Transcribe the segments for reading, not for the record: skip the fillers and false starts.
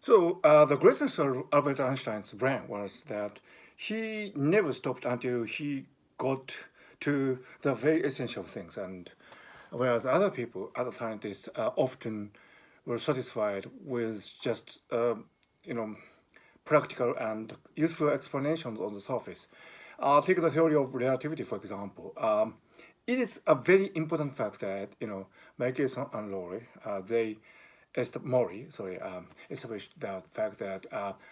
So the greatness of Albert Einstein's brain was that he never stopped until he got to the very essential things. And whereas other people, other scientists, often were satisfied with just you know practical and useful explanations on the surface. Take the theory of relativity, for example. It is a very important fact that Michelson and Mori, established the fact that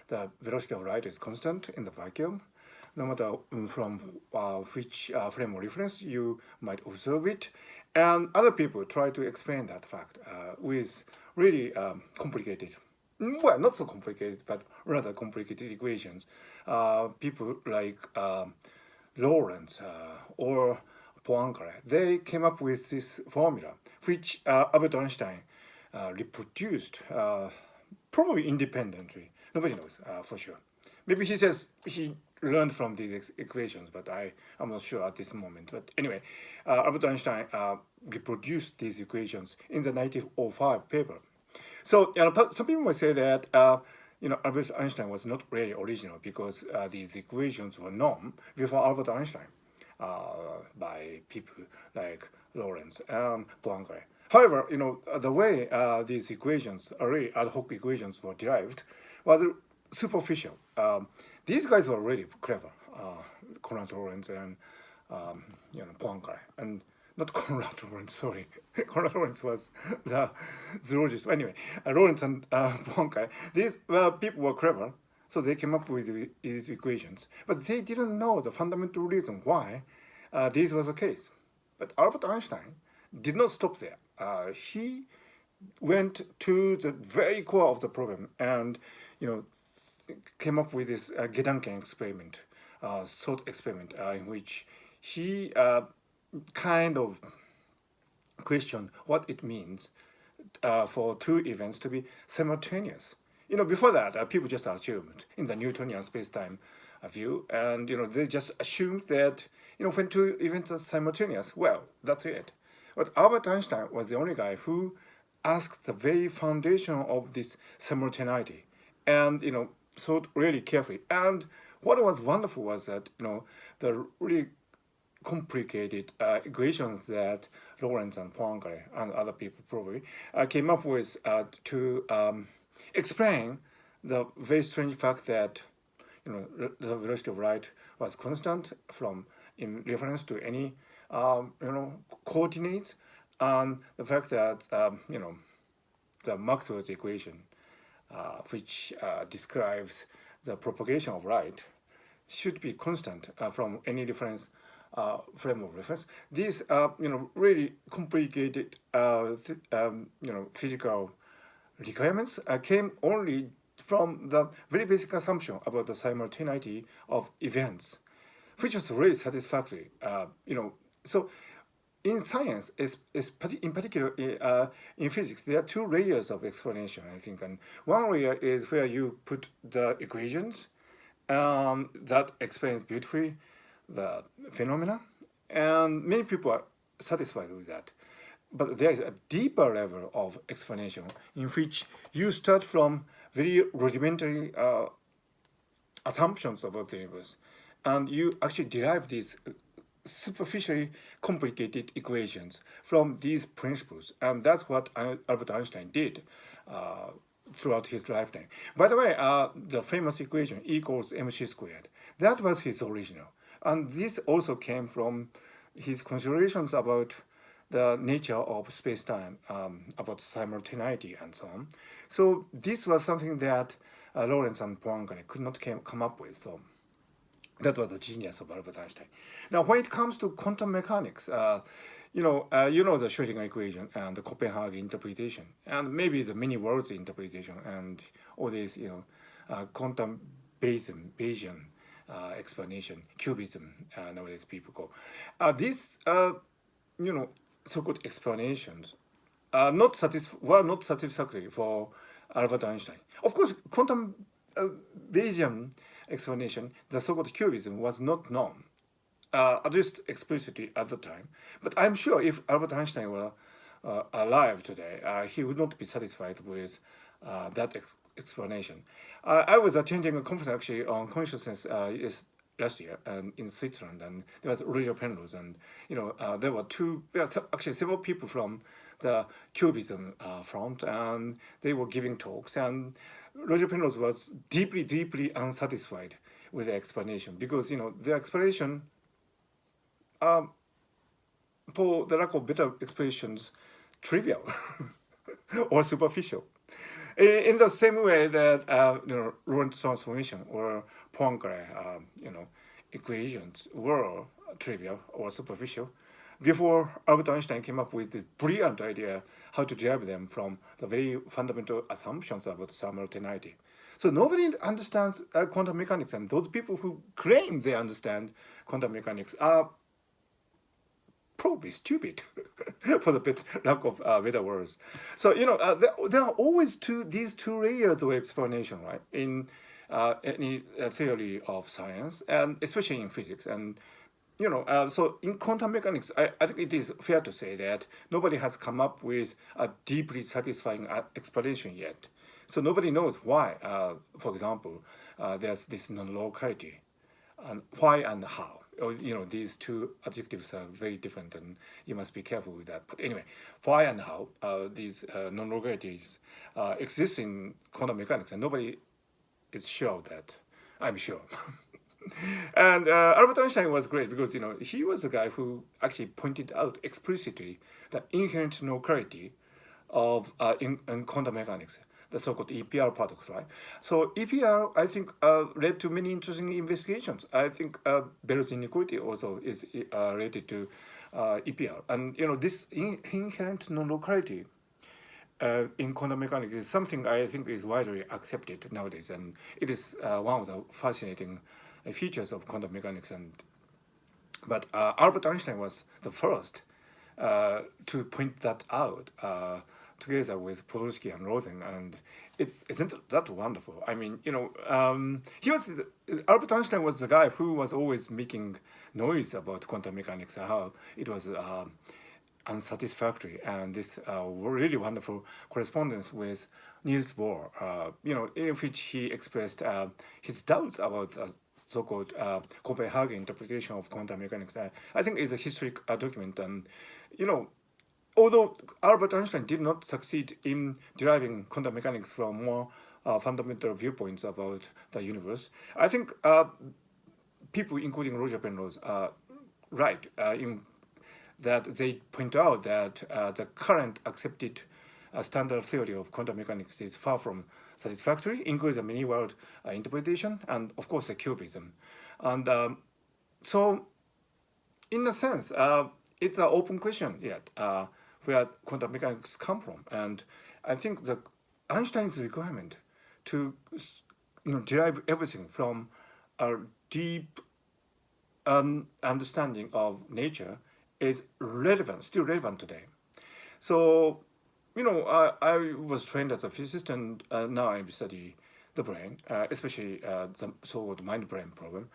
the velocity of light is constant in the vacuum, no matter from which frame of reference you might observe it. And other people try to explain that fact with really complicated, well, not so complicated, but rather complicated equations. People like Lorentz or Poincare, they came up with this formula, which Albert Einstein reproduced, probably independently. Nobody knows for sure. Maybe he says he learned from these equations, but I'm not sure at this moment. But anyway, Albert Einstein reproduced these equations in the 1905 paper. So some people might say that Albert Einstein was not really original because these equations were known before Albert Einstein by people like Lorentz and Poincare. However, the way these equations, really ad hoc equations, were derived was superficial. These guys were really clever, Konrad Lorenz and Poincare, and not Konrad Lorenz. Sorry, Konrad Lorenz was the zoologist. Anyway, Lorenz and Poincare. These people were clever, so they came up with these equations, but they didn't know the fundamental reason why this was the case. But Albert Einstein did not stop there. He went to the very core of the problem and, came up with this Gedanken experiment, thought experiment, in which he kind of questioned what it means for two events to be simultaneous. Before that, people just assumed in the Newtonian space-time view, and they just assumed that when two events are simultaneous, well, that's it. But Albert Einstein was the only guy who asked the very foundation of this simultaneity, and thought really carefully. And what was wonderful was that the really complicated equations that Lorentz and Poincare and other people probably came up with to explain the very strange fact that the velocity of light was constant from in reference to any coordinates, and the fact that the Maxwell's equation, which describes the propagation of light, should be constant from any reference frame of reference. These really complicated physical requirements came only from the very basic assumption about the simultaneity of events, which was really satisfactory. So in science, in particular in physics, there are two layers of explanation, I think. And one layer is where you put the equations that explains beautifully the phenomena, and many people are satisfied with that. But there is a deeper level of explanation in which you start from very rudimentary assumptions about the universe, and you actually derive these superficially complicated equations from these principles. And that's what Albert Einstein did throughout his lifetime. By the way, the famous equation E equals mc squared, that was his original. And this also came from his considerations about the nature of space-time, about simultaneity and so on. So this was something that Lorentz and Poincare could not come up with. So that was the genius of Albert Einstein. Now, when it comes to quantum mechanics, the Schrödinger equation and the Copenhagen interpretation, and maybe the many worlds interpretation, and all these, quantum Bayesian explanation, cubism, nowadays people call. These, so-called explanations were not satisfactory for Albert Einstein. Of course, quantum Bayesian explanation, the so-called cubism, was not known, at least explicitly at the time. But I'm sure if Albert Einstein were alive today, he would not be satisfied with that explanation. I was attending a conference actually on consciousness last year in Switzerland, and there was Roger Penrose, and there were actually several people from the Cubism front, and they were giving talks, and Roger Penrose was deeply, deeply unsatisfied with the explanation because the explanation, for the lack of better explanations, trivial or superficial. In the same way that Lorentz transformation or Poincare, equations were trivial or superficial, before Albert Einstein came up with the brilliant idea how to derive them from the very fundamental assumptions about simultaneity. So nobody understands quantum mechanics, and those people who claim they understand quantum mechanics are probably stupid, for the lack of better words. So there are always these two layers of explanation, right? In any theory of science, and especially in physics, and so in quantum mechanics, I think it is fair to say that nobody has come up with a deeply satisfying explanation yet. So nobody knows why, for example, there's this non-locality, and why and how. These two adjectives are very different, and you must be careful with that. But anyway, why and how these non-localities exist in quantum mechanics, and nobody is sure of that. I'm sure. And Albert Einstein was great because he was the guy who actually pointed out explicitly the inherent non-locality of in quantum mechanics, the so-called EPR paradox, right? So EPR, I think, led to many interesting investigations. I think Bell's inequality also is related to EPR, and this inherent non-locality in quantum mechanics is something I think is widely accepted nowadays, and it is one of the fascinating features of quantum mechanics. But Albert Einstein was the first to point that out together with Podolsky and Rosen, and isn't that wonderful? I mean, Albert Einstein was the guy who was always making noise about quantum mechanics and how it was unsatisfactory, and this really wonderful correspondence with Niels Bohr, in which he expressed his doubts about so-called Copenhagen interpretation of quantum mechanics. I think it's a historic document, and although Albert Einstein did not succeed in deriving quantum mechanics from more fundamental viewpoints about the universe, I think people, including Roger Penrose, are right in that they point out that the current accepted standard theory of quantum mechanics is far from satisfactory, includes the many-world interpretation, and of course the cubism. And so, in a sense, it's an open question yet, where quantum mechanics come from. And I think that Einstein's requirement to derive everything from a deep understanding of nature is still relevant today. So, I was trained as a physicist, and now I study the brain, especially the so-called mind-brain problem.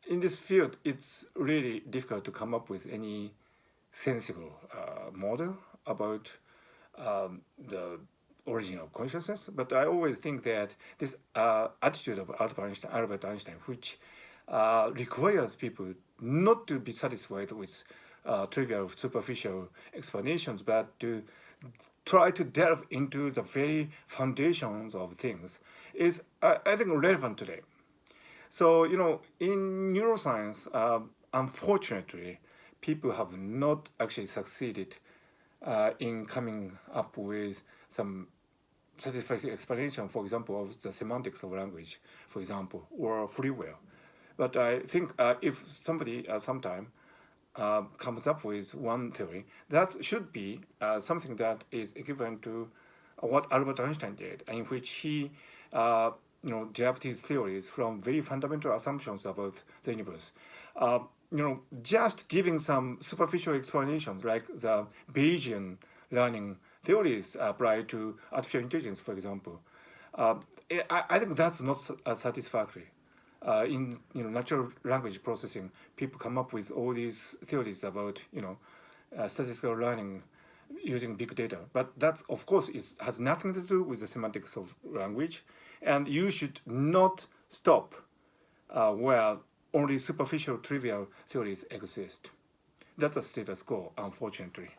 In this field, it's really difficult to come up with any sensible model about the origin of consciousness. But I always think that this attitude of Albert Einstein, which requires people not to be satisfied with trivial, superficial explanations, but to try to delve into the very foundations of things, is, I think, relevant today. So, in neuroscience, unfortunately, people have not actually succeeded in coming up with some satisfactory explanation, for example, of the semantics of language, for example, or free will. But I think if somebody sometime comes up with one theory, that should be something that is equivalent to what Albert Einstein did, in which he derived his theories from very fundamental assumptions about the universe. Just giving some superficial explanations like the Bayesian learning theories applied to artificial intelligence, for example, I think that's not satisfactory. In natural language processing, people come up with all these theories about statistical learning using big data. But that, of course, has nothing to do with the semantics of language. And you should not stop where only superficial trivial theories exist. That's a status quo, unfortunately.